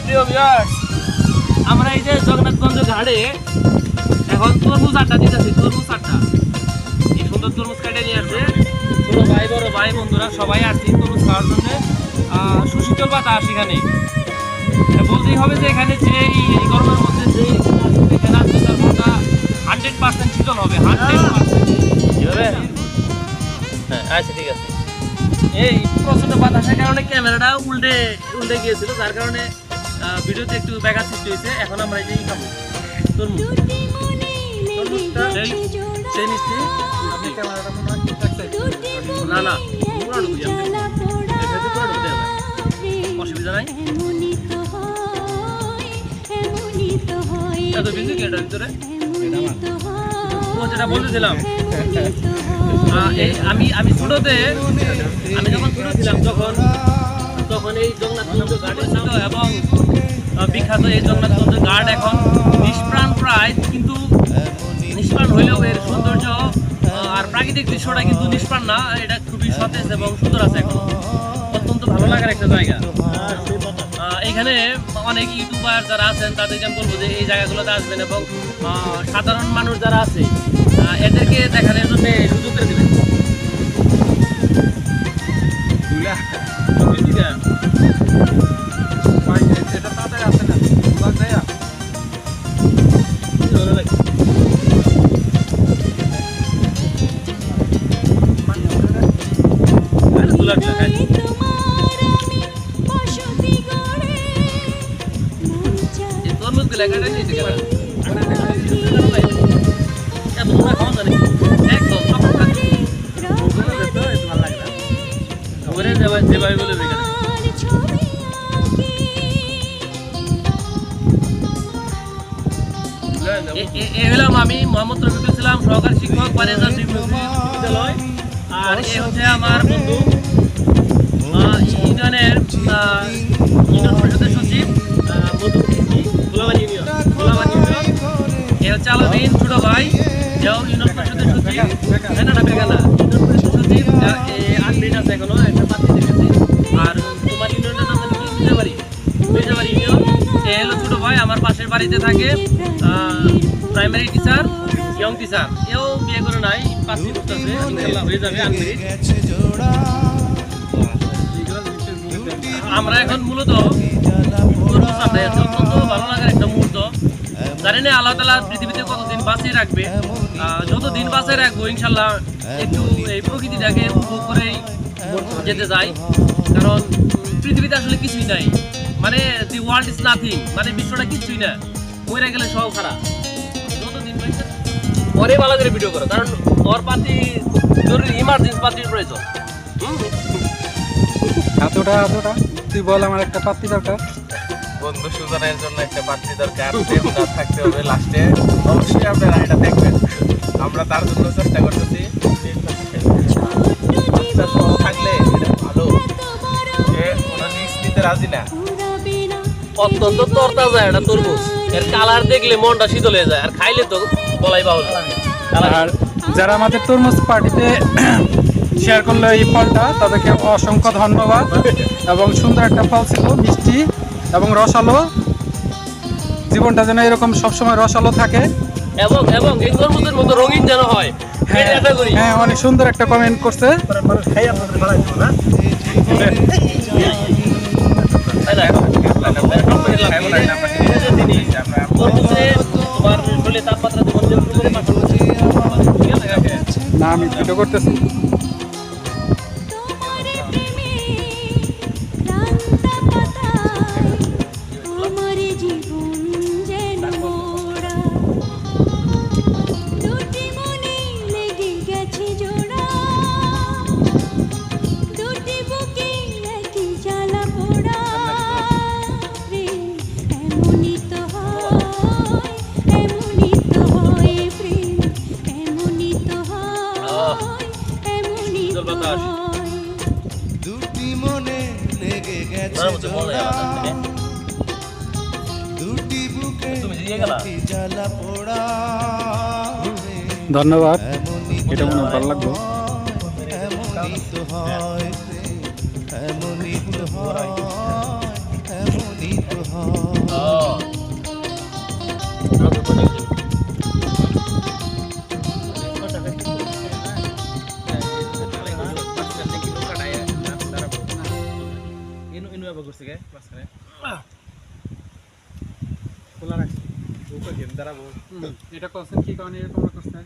প্রিয় ভিউয়ার্স, আমরা এই যে জগন্নাথগঞ্জ ঘাটে এখন তরমুজ আড্ডা দিতেছি। তরমুজ আড্ডা, এই সুন্দর তরমুজ কাটে নিয়ে আসছে ছোট ভাই বড় ভাই বন্ধুরা সবাই আসছি তরমুজ খাওয়ার জন্য। সুশীতল বাতাস এখানে, বলতেই হবে যে এখানে যে এই গরমের মধ্যে যে এখানে আসছে তার মনটা 100% শীতল হবে। 100%। হ্যাঁ আচ্ছা ঠিক আছে। এই প্রচন্ড বাতাসের কারণে ক্যামেরাটা উল্টে গিয়েছিল, যার কারণে ভিডিওতে একটু ব্যাঘাত সৃষ্টি হয়েছে। এখন আমরা এই যে খাবো তরমুজ। তরমুজটা সেই মিষ্টি। আপনি ক্যামেরাটা মনে হয় ঠিক রাখছেন? না না, পুরো ঢুকি অসুবিধা নাই। এত বিজি কি এটার ভিতরে? যেটা বলতেছিলাম, আমি ছোটতে আমি যখন ছোট ছিলাম তখন এই জগন্নাথগঞ্জ ঘাটে ছিল এবং বিখ্যাত এই জগন্নাথগঞ্জ ঘাট এখন নিষ্প্রাণ প্রায়, কিন্তু নিষ্প্রাণ হইলেও এর সৌন্দর্য আর প্রাকৃতিক দৃশ্যটা কিন্তু নিষ্প্রাণ না। এটা খুবই সতেজ এবং সুন্দর আছে, এখন অত্যন্ত ভালো লাগার একটা জায়গা। এখানে অনেক ইউটিউবার যারা আছেন তাদেরকে আমি বলবো যে এই জায়গাগুলোতে আসবেন এবং সাধারণ মানুষ যারা আছে এদেরকে দেখানোর জন্য সুযোগ করে দেবেন। এলাম আমি মোহাম্মদ রফিকুল ইসলাম, সহকারী শিক্ষক, বানিয়াচং বিদ্যালয়। আর এ হচ্ছে আমার বন্ধু ইউনিয়নের ইউনিয়ন পরিষদের সচিব ইউনিয়ন। এ হচ্ছে আলামিন ছোট ভাই, যাও ইউনিয়ন পরিষদের সচিব। ইউনিয়ন পরিষদের সচিব আনবিন আছে এখনো, একটা পাত্রী দেখেছি। আর তোমার ইউনিয়নের নাম কি? মির্জাবাড়ি ইউনিয়ন। এ হলো ছোট ভাই, আমার পাশের বাড়িতে থাকে, প্রাইমারি টিচার, ইয়ং টিচার। এও বিয়ে করে নাই, পাত্রী করতেছে, ইনশাআল্লাহ হয়ে যাবে আনমেরিড। আমরা এখন মূলত অত্যন্ত ভালো লাগার একটা মুহূর্ত। জানি না আল্লাহ তাআলা পৃথিবীতে কতদিন বাঁচিয়ে রাখবে, যতদিন বাঁচিয়ে রাখবো ইনশাল্লাহ একটু এই প্রকৃতিটাকে উপভোগ করেই যেতে যাই। কারণ পৃথিবীতে আসলে কিছুই নাই, মানে দি ওয়ার্ল্ড ইজ নাথিং, মানে বিশ্বটা কিছুই না। মরে গেলে সব খারাপ। যতদিন পরে ভালো করে ভিডিও করো, কারণ ওর পাতি জরুরি ইমার্জেন্সি পাতির প্রয়োজন। এতটা তুই বল, আমার একটা পাত্রী দরকার। বন্ধু সুজনের জন্য একটা পাত্রী দরকার, থাকতে হবে লাস্টে। অবশ্যই আপনারা এটা দেখবেন, আমরা তার জন্য চেষ্টা করতেছি। থাকলে ভালো, সে কোনো রিস্ক নিতে রাজি না। অত্যন্ত তরতাজা একটা তরমুজ, এর কালার দেখলে মনটা শীতল হয়ে যায়, আর খাইলে তো বলাই বাহুল। আর যারা আমাদের তরমুজ পার্টিতে শেয়ার করলো এই ফলটা, তাদেরকে অসংখ্য ধন্যবাদ। এবং সুন্দর একটা ফল ছিল, মিষ্টি এবং রসালো। জীবনটা যেন এরকম সবসময় রসালো থাকে এবং এই তরমুজের মতো রঙিন যেন হয়। হ্যাঁ, অনেক সুন্দর একটা কমেন্ট করছে। না, আমি ভিডিও করতেছি। দুটি মনে লেগে গেছে দুটি বুকে জ্বালা পোড়া। ধন্যবাদ, এটা মনে ভালো লাগলো। এমনই তো হয়, এমনই তো হয়, এমনই তো হয়। এটা করছেন কি কারণে এরকম করছেন?